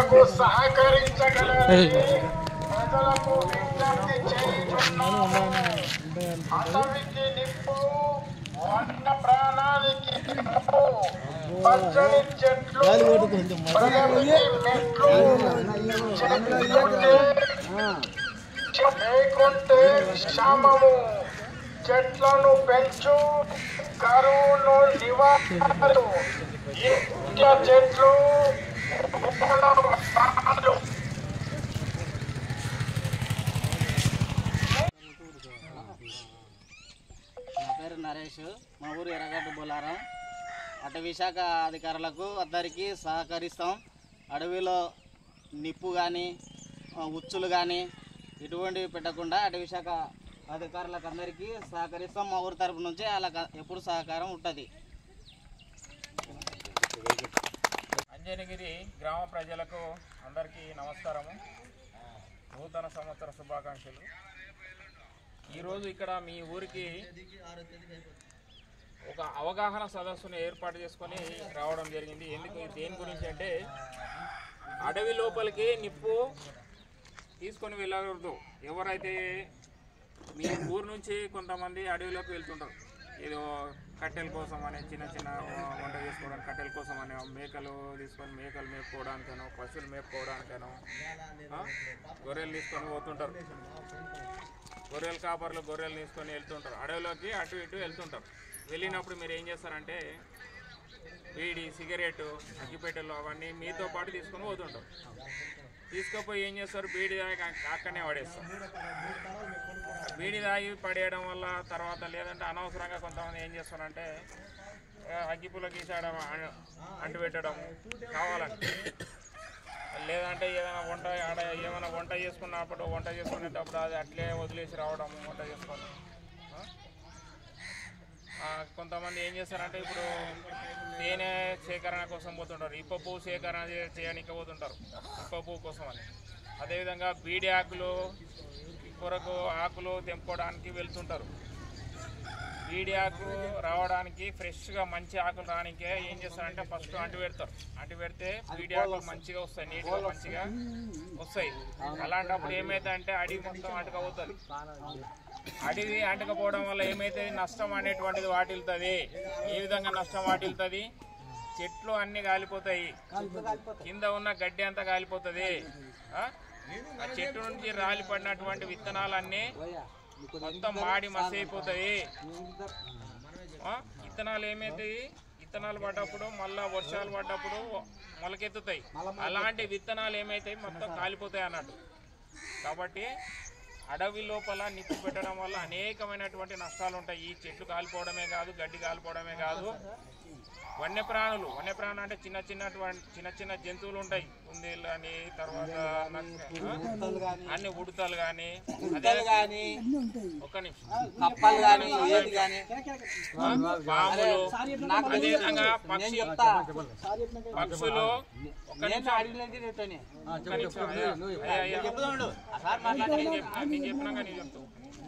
చర్యలకు సహకరించగలరని ప్రజలకు విజ్ఞప్తి చేయుచున్నాము. అడవికి నిప్పు, వన్య ప్రాణానికి నిప్పు, పచ్చని చెట్లు, ప్రగతికి మెట్లు, లేకుంటే క్షామము. చెట్లను పెంచు, కరువును నివారించు. చెట్లు నా పేరు నరేష్, మా ఊరు ఎర్రగడ్డ బొలారం. అటవీ శాఖ అధికారులకు అందరికీ సహకరిస్తాం. అడవిలో నిప్పు కానీ ఉచ్చులు కానీ ఇటువంటివి పెట్టకుండా అటవీ శాఖ అధికారులకు అందరికీ సహకరిస్తాం. మా ఊరి తరపు నుంచి అలా ఎప్పుడు సహకారం ఉంటుంది. అంజనగిరి గ్రామ ప్రజలకు అందరికీ నమస్కారము, నూతన సంవత్సర శుభాకాంక్షలు. ఈరోజు ఇక్కడ మీ ఊరికి ఒక అవగాహన సదస్సును ఏర్పాటు చేసుకొని రావడం జరిగింది. దేని గురించి అంటే, అడవి లోపలికి నిప్పు తీసుకొని వెళ్ళకూడదు. ఎవరైతే మీ ఊరు నుంచి కొంతమంది అడవిలోకి వెళ్తుంటారు, ఏదో కట్టెల కోసం అని, చిన్న చిన్న వంట చేసుకోవడానికి కట్టెల కోసం అని, మేకలు తీసుకొని మేకలు మేపుకోవడానికనో, పశువులు మేపుకోవడానికనో, గొర్రెలు తీసుకొని పోతుంటారు. గొర్రెల కాపర్లు గొర్రెలు తీసుకొని వెళ్తుంటారు, అడవిలోకి అటు ఇటు వెళ్తుంటారు. వెళ్ళినప్పుడు మీరు ఏం చేస్తారంటే, బీడి, సిగరెట్, అగ్గిపెట్టెలు అవన్నీ మీతో పాటు తీసుకొని పోతుంటారు. తీసుకుపోయి ఏం చేస్తారు, బీడి తాగి అక్కడనే పడేస్తారు. బీడి తాగి పడేయడం వల్ల తర్వాత లేదంటే అనవసరంగా కొంతమంది ఏం చేస్తారంటే అగ్గిపుల్ల గీసాడడం, అంటుపెట్టడం కావాలని, లేదంటే ఏమైనా వంట చేసుకున్నప్పుడు వంట చేసుకునేటప్పుడు అది అట్లే వదిలేసి రావడము. వంట చేసుకొని కొంతమంది ఏం చేస్తారంటే, ఇప్పుడు తేనె సేకరణ కోసం పోతుంటారు, ఇప్ప పువ్వు సేకరణ చేయడానికి పోతుంటారు, ఇప్ప పువ్వు కోసం అని. అదేవిధంగా బీడి ఆకులు కొరకు ఆకులు తెంపుకోవడానికి వెళ్తుంటారు. బీడి ఆకు రావడానికి, ఫ్రెష్గా మంచి ఆకులు రానికే ఏం చేస్తారంటే ఫస్ట్ అంటుపెడతారు. అంటుపెడితే బీడి ఆకులు మంచిగా వస్తాయి, నీట్గా మంచిగా వస్తాయి. అలాంటప్పుడు ఏమైతుందంటే అడవి మొత్తం అంటుకపోతుంది. అడవి అంటుకపోవడం వల్ల ఏమైతే నష్టం అనేటువంటిది వాటిల్తుంది. ఏ విధంగా నష్టం వాటిల్తుంది, చెట్లు అన్నీ కాలిపోతాయి, కింద ఉన్న గడ్డి అంతా కాలిపోతుంది. ఆ చెట్టు నుంచి రాలిపడినటువంటి విత్తనాలన్నీ మొత్తం మాడి మసైపోతాయి. విత్తనాలు ఏమవుతాయి, విత్తనాలు పడ్డప్పుడు మళ్ళా వర్షాలు పడ్డప్పుడు మొలకెత్తుతాయి. అలాంటి విత్తనాలు ఏమైతాయి మొత్తం కాలిపోతాయి అన్నట్టు. కాబట్టి అడవి లోపల నిప్పు పెట్టడం వల్ల అనేకమైనటువంటి నష్టాలు ఉంటాయి. ఈ చెట్లు కాలిపోవడమే కాదు, గడ్డి కాలిపోవడమే కాదు, వన్యప్రాణులు అంటే చిన్న చిన్న జంతువులు ఉంటాయి. కుందేళ్ళు కానీ, తర్వాత అన్ని ఉడతలు కానీ, ఒక్క నిమిషం, పాములు, అదేవిధంగా పక్షులు.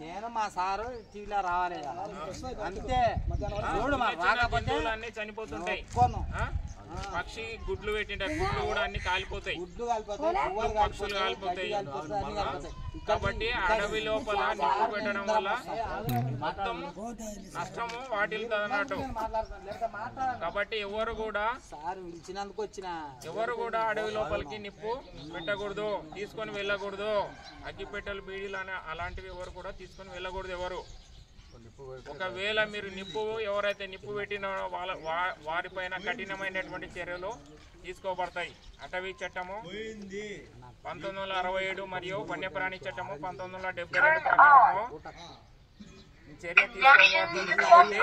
నేను మా సారు టీవీలో రావాలి అంతే. అన్ని చనిపోతుంటాయి. పక్షి గుడ్లు పెట్టింటే గుడ్లు కూడా అన్ని కాలిపోతాయి, పక్షులు కాలిపోతాయి. కాబట్టి అడవి లోపల నిప్పు పెట్టడం వల్ల మొత్తం నష్టము వాటిల్తుంది అన్నట్టు. కాబట్టి ఎవరు కూడా అడవి లోపలికి నిప్పు పెట్టకూడదు, తీసుకొని వెళ్ళకూడదు. అగ్గిపెట్టెలు, బీడీలు అలాంటివి ఎవరు కూడా తీసుకొని వెళ్ళకూడదు. ఎవరు ఒకవేళ మీరు ఎవరైతే నిప్పు పెట్టిన వారిపైన కఠినమైనటువంటి చర్యలు తీసుకోబడతాయి. అటవీ చట్టము 1967 మరియు వన్యప్రాణి చట్టము 1972 ప్రకారము చర్య తీసుకోబడుతుంది. కాబట్టి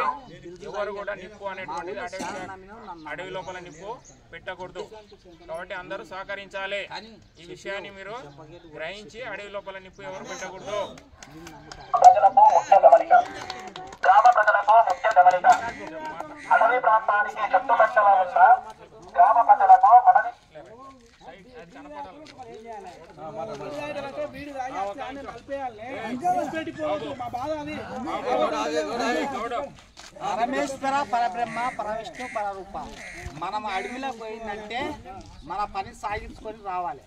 ఎవరు కూడా నిప్పు అనేటువంటిది అడవి లోపల నిప్పు పెట్టకూడదు. కాబట్టి అందరూ సహకరించాలి. ఈ విషయాన్ని మీరు గ్రహించి అడవి లోపల నిప్పు ఎవరు పెట్టకూడదు. గ్రామ ప్రజలకు ముఖ్య గమనిక, అడవి ప్రాంతానికి చుట్టుపక్కల ఉన్న గ్రామ ప్రజలకు మనది పరమేశ్వర పరబ్రహ్మ పరవిష్ణు పరరూప. మనం అడవిలో పోయిందంటే మన పని సాగించుకొని రావాలి,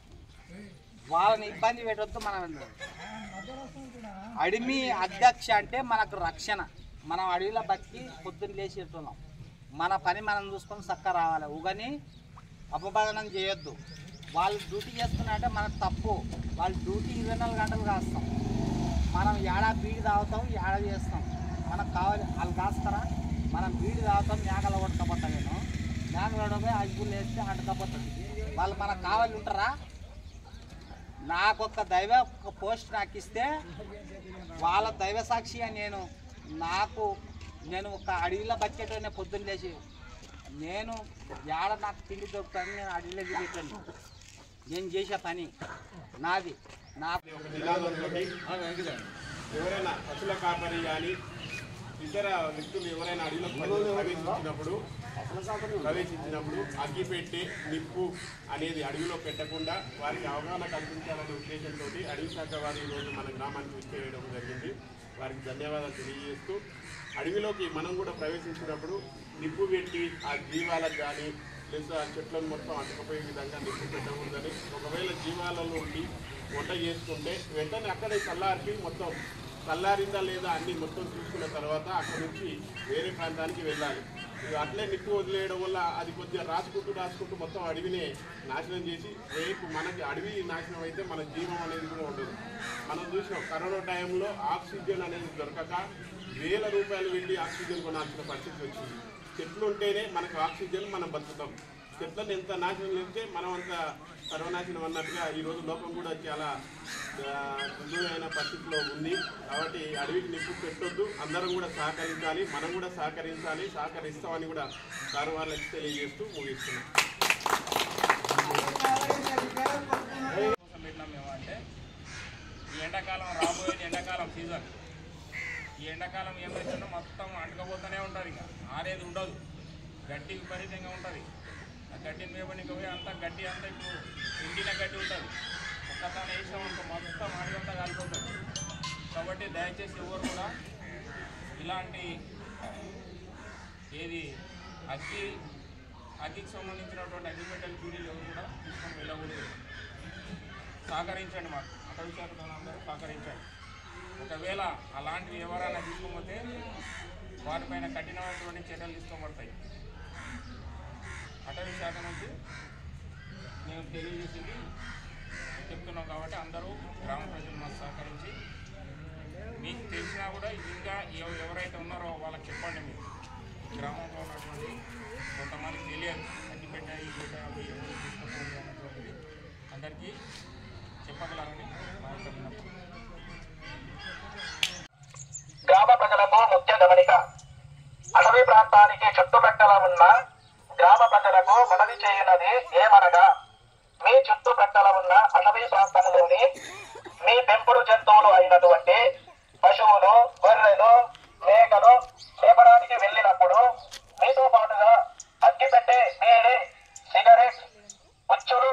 వాళ్ళని ఇబ్బంది పెట్టొద్దు. మనం అడవి అధ్యక్ష అంటే మనకు రక్షణ. మనం అడవిలో బతికి పొద్దున్న లేచేట్టున్నాం, మన పని మనం చూసుకొని చక్కగా రావాలి. ఉగని అపబాధనం చేయొద్దు. వాళ్ళు డ్యూటీ చేస్తున్నారంటే మనకు తప్పు. వాళ్ళు డ్యూటీ 24 గంటలు కాస్తాం, మనం ఏడా బీడి తాగుతాం, ఏడా చేస్తాం. మనకు కావాలి, వాళ్ళు కాస్తారా? మనం బీడి తాగుతాం, మేకలు కొట్టకపోతా. నేను మేకలు పోయి అగ్గులు వేస్తే అంటకపోతుంది. వాళ్ళు మనకు కావాలి ఉంటారా? నాకొక దైవ పోస్ట్ నాకు ఇస్తే వాళ్ళ దైవ సాక్షిగా నేను ఒక అడవిలో బతికేటోనే. పొద్దున్న లేచి నేను ఏడ నాకు తిండి దొరుకుతాను, నేను అడవిలో తిరిగేటాను. నేను చేసే పని నాది. నాకు ఎవరైనా పశువుల కాపరి కానీ ఇతర వ్యక్తులు ఎవరైనా అడవిలో ప్రవేశించినప్పుడు అగ్గిపెట్టే నిప్పు అనేది అడవిలో పెట్టకుండా వారికి అవగాహన కల్పించాలనే ఉద్దేశంతో అడవి శాఖ వారు ఈరోజు మన గ్రామానికి విచ్చేయడం జరిగింది. వారికి ధన్యవాదాలు తెలియజేస్తూ, అడవిలోకి మనం కూడా ప్రవేశించినప్పుడు నిప్పు పెట్టి ఆ జీవాలకు కానీ లేదా ఆ చెట్లను మొత్తం అటుకపోయే విధంగా నిప్పు పెట్టకూడదని, ఒకవేళ జీవాలలో ఉండి వంట చేసుకుంటే వెంటనే అక్కడే చల్లారి మొత్తం చల్లారిందా లేదా అన్నీ మొత్తం చూసుకున్న తర్వాత అక్కడి నుంచి వేరే ప్రాంతానికి వెళ్ళాలి. అట్లే నిప్పు వదిలేయడం వల్ల అది కొద్దిగా రాసుకుంటూ మొత్తం అడవినే నాశనం చేసి, రేపు మనకి అడవి నాశనం అయితే మన జీవం అనేది కూడా ఉండదు. మనం చూసినాం కరోనా టైంలో ఆక్సిజన్ అనేది దొరకక వేల రూపాయలు వెళ్ళి ఆక్సిజన్ కొనాల్సిన పరిస్థితి వచ్చింది. చెట్లు ఉంటేనే మనకు ఆక్సిజన్, మనం బతుకుతాం. చెట్లను ఎంత నాశనం చేస్తే మనం అంత సర్వనాశనం అన్నట్టుగా ఈరోజు లోకం కూడా చాలా దుర్దైన పరిస్థితిలో ఉంది. కాబట్టి అడవికి నిప్పు పెట్టొద్దు, అందరం కూడా సహకరించాలి, మనం కూడా సహకరించాలి, సహకరిస్తామని కూడా సార్ వాళ్ళకి తెలియజేస్తూ ముగిస్తున్నాం. అంటే ఈ ఎండాకాలం రాబోయేది ఎండాకాలం సీజన్. ఈ ఎండాకాలం ఏమైతుందో మొత్తం అంటుకపోతూనే ఉంటుంది, ఇంకా ఆరేది ఉండదు, గడ్డి విపరీతంగా ఉంటుంది. ఆ గడ్డిని మేపనికి పోయి అంతా గడ్డి అంతా ఇప్పుడు ఎండిన గడ్డి ఉంటుంది, ఒక్కసారి వేసామనుకో మొత్తం అడవి అంతా కాలిపోతుంది. కాబట్టి దయచేసి ఎవరు కూడా ఇలాంటి అగ్గికి సంబంధించినటువంటి అగ్గిపెట్టెల పీడీలు ఎవరు కూడా తీసుకొని వెళ్ళకూడదు. సహకరించండి, మాకు అటవీ శాఖతో అందరూ సహకరించండి. ఒకవేళ అలాంటివి ఎవరైనా తీసుకోకపోతే వారిపైన కఠినమైనటువంటి చర్యలు తీసుకోబడతాయి. అటవీ శాఖ నుంచి మేము తెలియజేసింది చెప్తున్నాం. కాబట్టి అందరూ గ్రామ ప్రజలు మాకు సహకరించి, మీకు తెలిసినా కూడా ఇంకా ఎవరైతే ఉన్నారో వాళ్ళకి చెప్పండి. మీరు గ్రామంలో ఉన్నటువంటి కొంతమందికి తెలియదు అగ్గిపెట్ట ఈ గుడ్డ అవి ఎవరు తీసుకోవాలి అన్నటువంటిది అందరికీ చెప్పగలరని మా యొక్క విన్నపం. గ్రామ ప్రజలకు ముఖ్య గమనిక. అటవీ ప్రాంతానికి చుట్టుపక్కల ఉన్న గ్రామ ప్రజలకు మనవి చేయనది ఏమనగా, మీ చుట్టుపక్కల ఉన్న అటవీ ప్రాంతంలోని మీ పెంపుడు జంతువులు అయినటువంటి పశువులు, గొర్రెలు, మేకలు మేపడానికి వెళ్ళినప్పుడు మీతో పాటుగా అగ్గిపెట్టే, బీడి, సిగరెట్, ఉచ్చులు